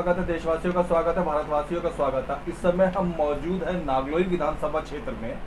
स्वागत है, देशवासियों का स्वागत है, भारतवासियों का स्वागत है। इस समय हम मौजूद हैं नागलोई विधानसभा क्षेत्र में।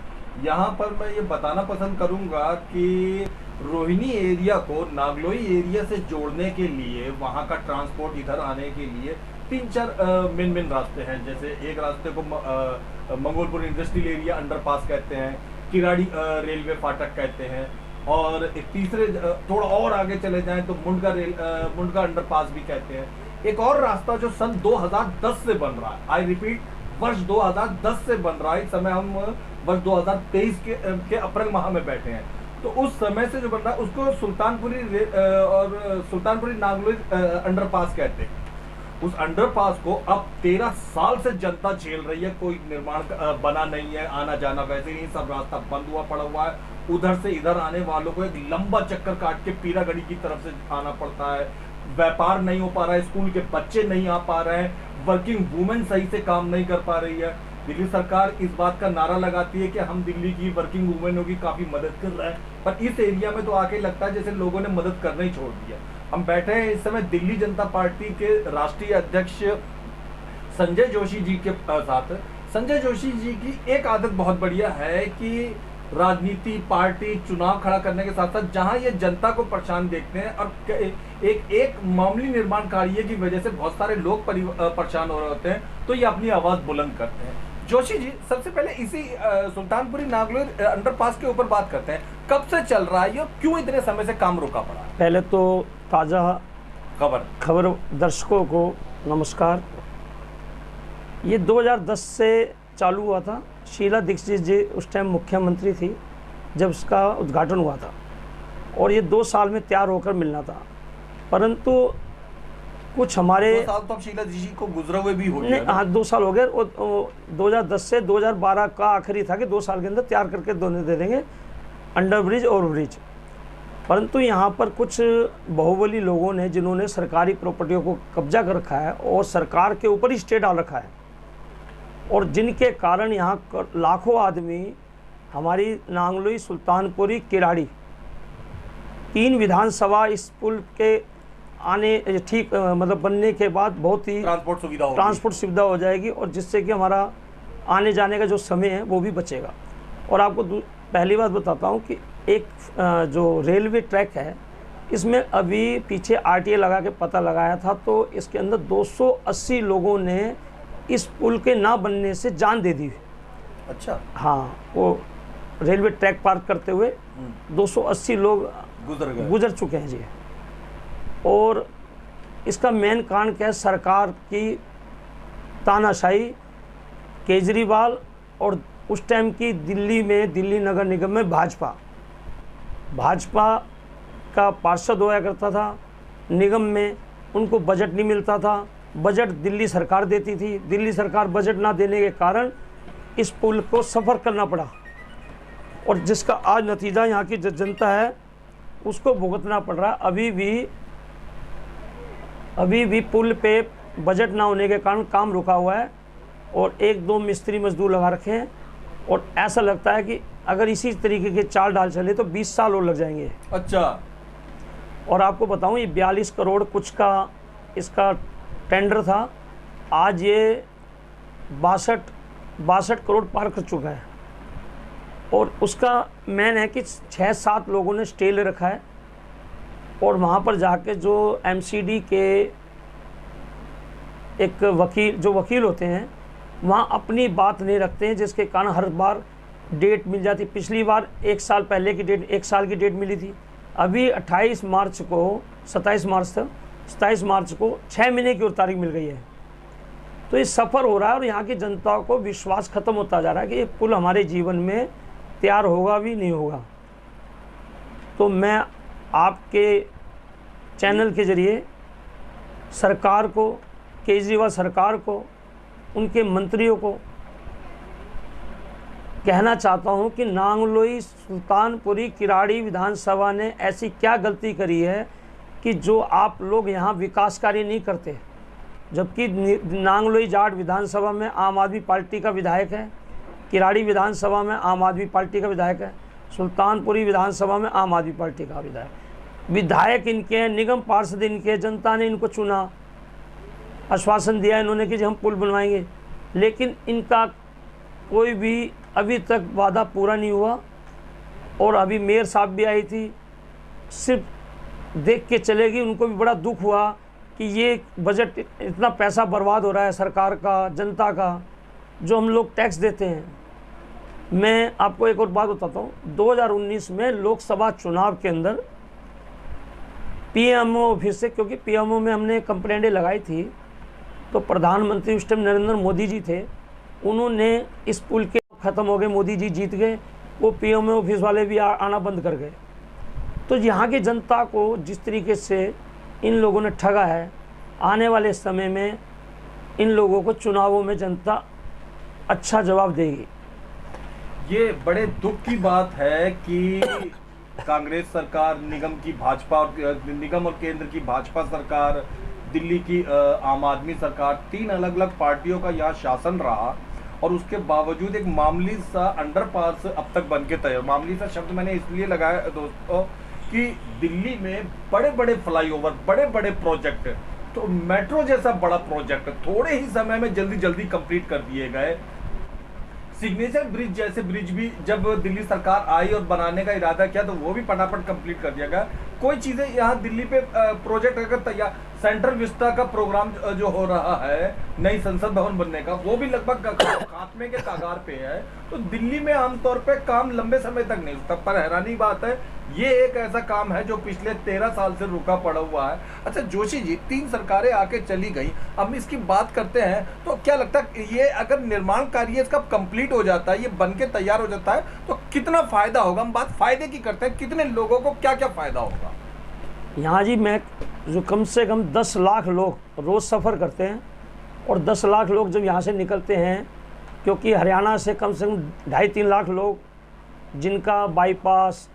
यहाँ पर मैं ये बताना पसंद करूँगा कि रोहिणी एरिया को नागलोई एरिया से जोड़ने के लिए वहाँ का ट्रांसपोर्ट इधर आने के लिए तीन चार मेन रास्ते हैं। जैसे एक रास्ते को मंगोलपुर इंडस्ट्रियल एरिया अंडरपास कहते हैं, किराड़ी रेलवे फाटक कहते हैं, और एक तीसरे थोड़ा और आगे चले जाएं तो मुंडका अंडरपास भी कहते हैं। एक और रास्ता जो सन 2010 से बन रहा है, आई रिपीट, वर्ष 2010 से बन रहा है। इस समय हम वर्ष 2023 के अप्रैल माह में बैठे हैं। तो उस समय से जो बन रहा है उसको सुल्तानपुरी नागलोई अंडरपास कहते हैं। उस अंडरपास को अब 13 साल से जनता झेल रही है। कोई निर्माण बना नहीं है, आना जाना वैसे ही सब रास्ता बंद हुआ पड़ा हुआ है। उधर से इधर आने वालों को एक लंबा चक्कर काट के पीरागढ़ी की तरफ से आना पड़ता है। व्यापार नहीं हो पा रहा है, स्कूल के बच्चे नहीं आ पा रहे हैं, वर्किंग वुमेन सही से काम नहीं कर पा रही है। दिल्ली सरकार इस बात का नारा लगाती है कि हम दिल्ली की वर्किंग वुमेनों की काफी मदद कर रहे हैं, पर इस एरिया में तो आके लगता है जैसे लोगों ने मदद करना ही छोड़ दिया। हम बैठे हैं इस समय दिल्ली जनता पार्टी के राष्ट्रीय अध्यक्ष संजय जोशी जी के साथ। संजय जोशी जी की एक आदत बहुत बढ़िया है कि राजनीति, पार्टी, चुनाव खड़ा करने के साथ साथ जहां ये जनता को परेशान देखते हैं और एक मामूली निर्माण कार्य की वजह से बहुत सारे लोग परेशान हो रहे होते हैं, तो ये अपनी आवाज बुलंद करते हैं। जोशी जी, सबसे पहले इसी सुल्तानपुरी नागलोई अंडरपास के ऊपर बात करते हैं। कब से चल रहा है ये, क्यों इतने समय से काम रुका पड़ा? पहले तो ताज़ा खबर दर्शकों को नमस्कार। ये 2010 से चालू हुआ था। शीला दीक्षित जी उस टाइम मुख्यमंत्री थी जब इसका उद्घाटन हुआ था, और ये 2 साल में तैयार होकर मिलना था। परंतु कुछ हमारे 2 साल तो अब शीला जी को गुजरे हुए भी हो गए। हाँ, 2 साल हो गए। और 2010 से 2012 का आखिरी था कि 2 साल के अंदर तैयार करके दोनों दे देंगे, अंडर ब्रिज और ब्रिज। परंतु यहाँ पर कुछ बाहुबली लोगों ने, जिन्होंने सरकारी प्रॉपर्टियों को कब्जा कर रखा है और सरकार के ऊपर ही स्टे डाल रखा है, और जिनके कारण यहाँ लाखों आदमी हमारी नागलोई, सुल्तानपुरी, किराड़ी 3 विधानसभा इस पुल के आने ठीक मतलब बनने के बाद बहुत ही ट्रांसपोर्ट सुविधा हो जाएगी, और जिससे कि हमारा आने जाने का जो समय है वो भी बचेगा। और आपको पहली बात बताता हूँ कि एक जो रेलवे ट्रैक है, इसमें अभी पीछे आरटीए लगा के पता लगाया था, तो इसके अंदर 280 लोगों ने इस पुल के ना बनने से जान दे दी। अच्छा। हाँ, वो रेलवे ट्रैक पार करते हुए 280 लोग गुजर चुके हैं जी। और इसका मेन कारण क्या है? सरकार की तानाशाही, केजरीवाल, और उस टाइम की दिल्ली में, दिल्ली नगर निगम में भाजपा का पार्षद होया करता था। निगम में उनको बजट नहीं मिलता था, बजट दिल्ली सरकार देती थी। दिल्ली सरकार बजट ना देने के कारण इस पुल को सफ़र करना पड़ा, और जिसका आज नतीजा यहाँ की जो जनता है उसको भुगतना पड़ रहा है। अभी भी पुल पे बजट ना होने के कारण काम रुका हुआ है, और 1-2 मिस्त्री मजदूर लगा रखे हैं, और ऐसा लगता है कि अगर इसी तरीके के चाल डाल चले तो 20 साल और लग जाएंगे। अच्छा। और आपको बताऊं, ये 42 करोड़ कुछ का इसका टेंडर था। आज ये 62 करोड़ पार कर चुका है, और उसका मेन है कि 6-7 लोगों ने स्टे ले रखा है, और वहाँ पर जाके जो एमसीडी के एक वकील होते हैं, वहाँ अपनी बात नहीं रखते हैं, जिसके कारण हर बार डेट मिल जाती। पिछली बार 1 साल पहले की डेट, 1 साल की डेट मिली थी। अभी 27 मार्च को 6 महीने की और तारीख मिल गई है। तो ये सफ़र हो रहा है, और यहाँ की जनता को विश्वास ख़त्म होता जा रहा है कि ये पुल हमारे जीवन में तैयार होगा भी नहीं होगा। तो मैं आपके चैनल के ज़रिए सरकार को, केजरीवाल सरकार को, उनके मंत्रियों को कहना चाहता हूं कि नागलोई, सुल्तानपुरी, किराड़ी विधानसभा ने ऐसी क्या गलती करी है कि जो आप लोग यहाँ विकास कार्य नहीं करते। जबकि नागलोई जाट विधानसभा में आम आदमी पार्टी का विधायक है, किराड़ी विधानसभा में आम आदमी पार्टी का विधायक है, सुल्तानपुरी विधानसभा में आम आदमी पार्टी का विधायक इनके हैं, निगम पार्षद इनके, जनता ने इनको चुना। आश्वासन दिया इन्होंने कि जी हम पुल बनवाएंगे, लेकिन इनका कोई भी अभी तक वादा पूरा नहीं हुआ। और अभी मेयर साहब भी आई थी, सिर्फ देख के चले गई। उनको भी बड़ा दुख हुआ कि ये बजट इतना पैसा बर्बाद हो रहा है सरकार का, जनता का, जो हम लोग टैक्स देते हैं। मैं आपको एक और बात बताता हूँ, 2019 में लोकसभा चुनाव के अंदर पीएमओ ऑफिस से, क्योंकि पीएमओ में हमने कंप्लेंटें लगाई थी, तो प्रधानमंत्री उस टाइम नरेंद्र मोदी जी थे, उन्होंने इस पुल के ख़त्म हो गए, मोदी जी जीत गए, वो पीएमओ ऑफिस वाले भी आना बंद कर गए। तो यहाँ की जनता को जिस तरीके से इन लोगों ने ठगा है, आने वाले समय में इन लोगों को चुनावों में जनता अच्छा जवाब देगी। ये बड़े दुख की बात है कि कांग्रेस सरकार, निगम और केंद्र की भाजपा सरकार, दिल्ली की आम आदमी सरकार, 3 अलग अलग पार्टियों का यहाँ शासन रहा, और उसके बावजूद एक मामूली सा अंडरपास अब तक बन के तैयार। मामूली सा शब्द मैंने इसलिए लगाया दोस्तों कि दिल्ली में बड़े बड़े फ्लाईओवर, बड़े बड़े प्रोजेक्ट, तो मेट्रो जैसा बड़ा प्रोजेक्ट थोड़े ही समय में जल्दी जल्दी कंप्लीट कर दिए गए। सिग्नेचर ब्रिज जैसे ब्रिज भी जब दिल्ली सरकार आई और बनाने का इरादा किया तो वो भी फटाफट कंप्लीट कर दिया गया। कोई चीजें यहाँ दिल्ली पे प्रोजेक्ट अगर तैयार, सेंट्रल विस्टा का प्रोग्राम जो हो रहा है नई संसद भवन बनने का, वो भी लगभग खात्मे के कगार पे है। तो दिल्ली में आमतौर पे काम लंबे समय तक नहीं होता, पर हैरानी बात है ये एक ऐसा काम है जो पिछले 13 साल से रुका पड़ा हुआ है। अच्छा जोशी जी, 3 सरकारें आके चली गई, अब इसकी बात करते हैं, तो क्या लगता है ये अगर निर्माण कार्य इसका कंप्लीट हो जाता है, ये बन के तैयार हो जाता है, तो कितना फायदा होगा? हम बात फायदे की करते हैं, कितने लोगों को क्या क्या फायदा होगा? यहाँ जी मैं जो कम से कम 10 लाख लोग रोज़ सफ़र करते हैं, और 10 लाख लोग जब यहाँ से निकलते हैं, क्योंकि हरियाणा से कम 2.5-3 लाख लोग जिनका बाईपास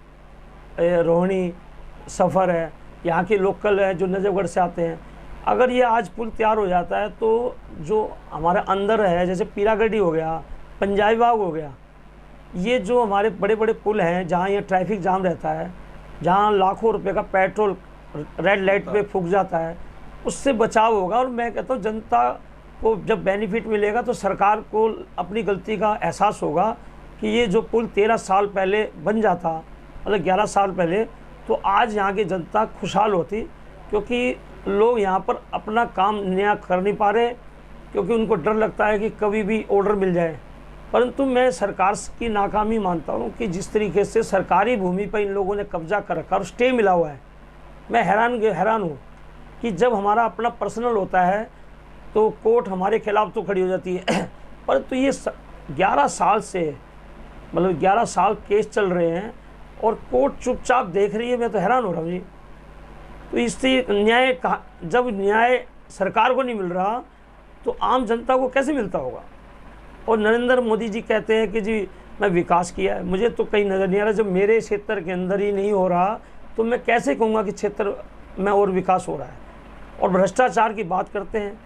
रोहिणी सफ़र है, यहाँ के लोकल है जो नजफगढ़ से आते हैं, अगर ये आज पुल तैयार हो जाता है तो जो हमारे अंदर है, जैसे पीरागढ़ी हो गया, पंजाबी बाग हो गया, ये जो हमारे बड़े बड़े पुल हैं जहाँ ये ट्रैफिक जाम रहता है, जहाँ लाखों रुपए का पेट्रोल रेड लाइट पे फूक जाता है, उससे बचाव होगा। और मैं कहता हूँ जनता को जब बेनिफिट मिलेगा तो सरकार को अपनी गलती का एहसास होगा कि ये जो पुल 13 साल पहले बन जाता, मतलब 11 साल पहले, तो आज यहाँ की जनता खुशहाल होती, क्योंकि लोग यहाँ पर अपना काम नया कर नहीं पा रहे, क्योंकि उनको डर लगता है कि कभी भी ऑर्डर मिल जाए। परंतु मैं सरकार की नाकामी मानता हूँ कि जिस तरीके से सरकारी भूमि पर इन लोगों ने कब्जा कर रखा और स्टे मिला हुआ है, मैं हैरान हूँ कि जब हमारा अपना पर्सनल होता है तो कोर्ट हमारे खिलाफ तो खड़ी हो जाती है, परंतु ये 11 साल से, मतलब 11 साल केस चल रहे हैं और कोर्ट चुपचाप देख रही है। मैं तो हैरान हो रहा हूँ जी। तो इससे न्याय जब न्याय सरकार को नहीं मिल रहा तो आम जनता को कैसे मिलता होगा? और नरेंद्र मोदी जी कहते हैं कि जी मैं विकास किया है, मुझे तो कहीं नज़र नहीं आ रहा। जब मेरे क्षेत्र के अंदर ही नहीं हो रहा तो मैं कैसे कहूँगा कि क्षेत्र में और विकास हो रहा है? और भ्रष्टाचार की बात करते हैं,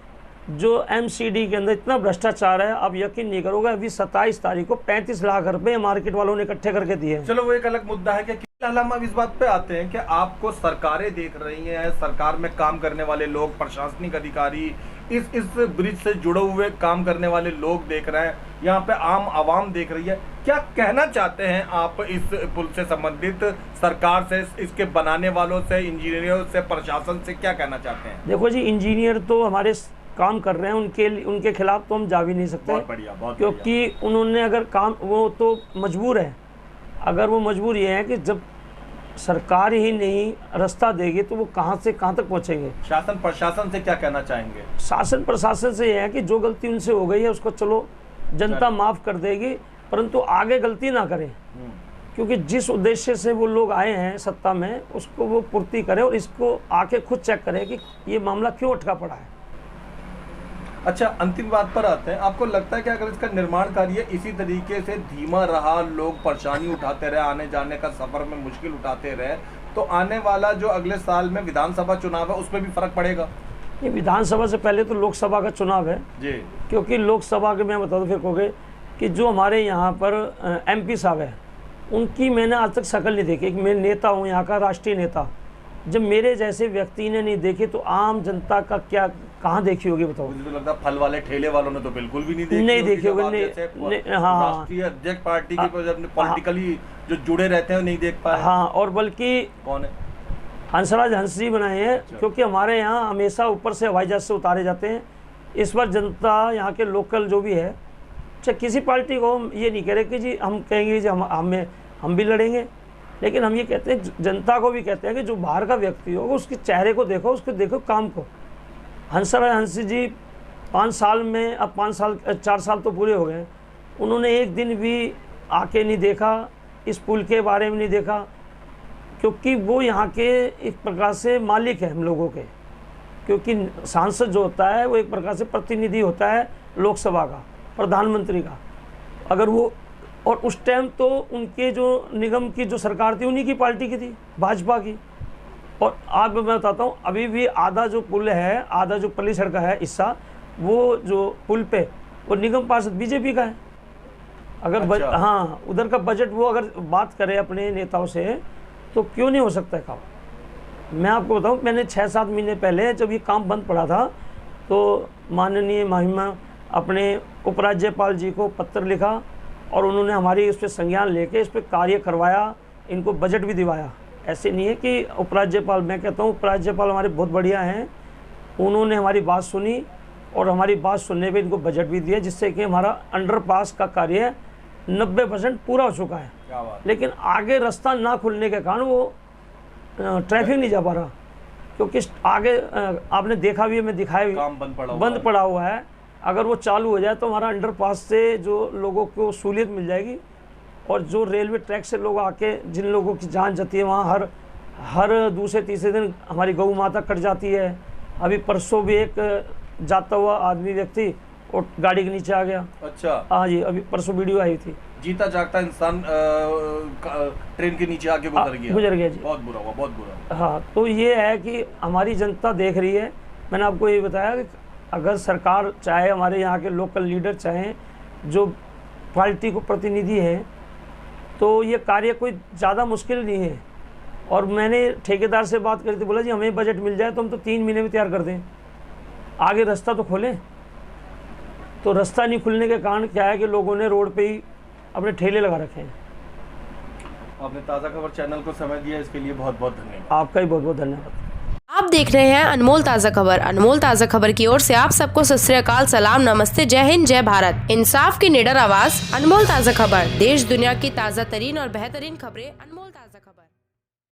जो एमसीडी के अंदर इतना भ्रष्टाचार है, आप यकीन नहीं करोगे, अभी 27 तारीख को 35 लाख रुपए मार्केट वालों ने इकट्ठे करके दिए। चलो वो एक अलग मुद्दा है कि हम इस बात पे आते हैं कि आपको सरकारें देख रही हैं, सरकार में काम करने वाले लोग, प्रशासनिक अधिकारी, इस ब्रिज से जुड़े हुए काम करने वाले लोग देख रहे हैं, यहाँ पे आम आवाम देख रही है। क्या कहना चाहते हैं आप इस पुल से संबंधित सरकार से, इसके बनाने वालों से, इंजीनियरों से, प्रशासन से क्या कहना चाहते हैं? देखो जी, इंजीनियर तो हमारे काम कर रहे हैं, उनके खिलाफ तो हम जा भी नहीं सकते। बहुत बढ़िया, बहुत क्योंकि उन्होंने अगर काम, वो तो मजबूर है। अगर वो मजबूर ये है कि जब सरकार ही नहीं रास्ता देगी तो वो कहाँ से कहाँ तक पहुँचेंगे। शासन प्रशासन से क्या कहना चाहेंगे? शासन प्रशासन से ये है कि जो गलती उनसे हो गई है उसको चलो जनता माफ़ कर देगी, परंतु आगे गलती ना करें, क्योंकि जिस उद्देश्य से वो लोग आए हैं सत्ता में उसको वो पूर्ति करें, और इसको आके खुद चेक करें कि ये मामला क्यों अटका पड़ा है। अच्छा, अंतिम बात पर आते हैं। आपको लगता है कि अगर इसका निर्माण कार्य इसी तरीके से धीमा रहा, लोग परेशानी उठाते रहे, आने जाने का सफर में मुश्किल उठाते रहे, तो आने वाला जो अगले साल में विधानसभा चुनाव है उसमें भी फर्क पड़ेगा? ये विधानसभा से पहले तो लोकसभा का चुनाव है जी, क्योंकि लोकसभा के मैं बता दूं फिर कहोगे कि जो हमारे यहाँ पर एमपी साहब है, उनकी मैंने आज तक शक्ल नहीं देखी। मैं नेता हूँ, यहाँ का राष्ट्रीय नेता, जब मेरे जैसे व्यक्ति ने नहीं देखी तो आम जनता का क्या कहाँ देखी होगी बताओ? मुझे तो लगता है फल वाले ठेले वालों ने तो बिल्कुल भी नहीं देखी नहीं देखी होगी, जब आप नहीं, जैसे हाँ राष्ट्रीय अध्यक्ष पार्टी के पॉलिटिकली जो जुड़े रहते हैं नहीं देख पाए। हाँ, और बल्कि कौन है? हंसराज हंस जी बनाए हैं, क्योंकि हमारे यहाँ हमेशा ऊपर से हवाई जहाज से उतारे जाते हैं। इस बार जनता यहाँ के लोकल जो भी है, चाहे किसी पार्टी को, हम ये नहीं कह रहे कि जी हम कहेंगे जी हम भी लड़ेंगे, लेकिन हम ये कहते हैं जनता को भी कहते हैं कि जो बाहर का व्यक्ति हो उसके चेहरे को देखो, उसको देखो काम को। हंसराज हंस जी 5 साल में, अब 4 साल तो पूरे हो गए, उन्होंने एक दिन भी आके नहीं देखा, इस पुल के बारे में नहीं देखा, क्योंकि वो यहाँ के एक प्रकार से मालिक है हम लोगों के। क्योंकि सांसद जो होता है वो एक प्रकार से प्रतिनिधि होता है लोकसभा का, प्रधानमंत्री का। अगर वो, और उस टाइम तो उनके जो निगम की जो सरकार थी उन्हीं की पार्टी की थी, भाजपा की। और आज मैं बताता हूँ, अभी भी आधा जो पुल है, आधा जो पल्ली सड़क है हिस्सा, वो जो पुल पे वो निगम पार्षद बीजेपी का है। अगर हाँ, उधर का बजट वो अगर बात करें अपने नेताओं से तो क्यों नहीं हो सकता है काम? मैं आपको बताऊं, मैंने 6-7 महीने पहले जब ये काम बंद पड़ा था तो माननीय महिमा अपने उपराज्यपाल जी को पत्र लिखा और उन्होंने हमारी इस पर संज्ञान लेके इस पर कार्य करवाया, इनको बजट भी दिवाया। ऐसे नहीं है कि उपराज्यपाल, मैं कहता हूँ उपराज्यपाल हमारे बहुत बढ़िया हैं, उन्होंने हमारी बात सुनी और हमारी बात सुनने पे इनको बजट भी दिया, जिससे कि हमारा अंडरपास का कार्य 90% पूरा हो चुका है। लेकिन आगे रास्ता ना खुलने के कारण वो ट्रैफिक नहीं जा पा रहा, क्योंकि आगे आपने देखा भी है, मैं दिखाया भी, काम बंद पड़ा हुआ है। अगर वो चालू हो जाए तो हमारा अंडरपास से जो लोगों को सहूलियत मिल जाएगी, और जो रेलवे ट्रैक से लोग आके, जिन लोगों की जान जाती है वहाँ हर दूसरे तीसरे दिन हमारी गौ माता कट जाती है। अभी परसों भी एक जाता हुआ आदमी व्यक्ति और गाड़ी के नीचे आ गया। अच्छा, हाँ जी, अभी परसों वीडियो आई थी। जीता जागता इंसान ट्रेन के नीचे आके गुजर गया जी। बहुत बुरा हुआ, बहुत बुरा। हाँ, तो ये है कि हमारी जनता देख रही है। मैंने आपको ये बताया कि अगर सरकार चाहे, हमारे यहाँ के लोकल लीडर चाहें, जो पार्टी को प्रतिनिधि हैं, तो ये कार्य कोई ज़्यादा मुश्किल नहीं है। और मैंने ठेकेदार से बात करी थी, बोला जी हमें बजट मिल जाए तो हम तो 3 महीने में तैयार कर दें, आगे रास्ता तो खोलें। तो रास्ता नहीं खुलने के कारण क्या है कि लोगों ने रोड पे ही अपने ठेले लगा रखे हैं। आपने ताज़ा खबर चैनल को समय दिया, इसके लिए बहुत बहुत धन्यवाद। आपका ही बहुत बहुत धन्यवाद। आप देख रहे हैं अनमोल ताज़ा खबर। अनमोल ताज़ा खबर की ओर से आप सबको सत श्री अकाल, सलाम, नमस्ते, जय हिंद, जय भारत। इंसाफ की निडर आवाज, अनमोल ताज़ा खबर। देश दुनिया की ताज़ा तरीन और बेहतरीन खबरें, अनमोल ताज़ा खबर।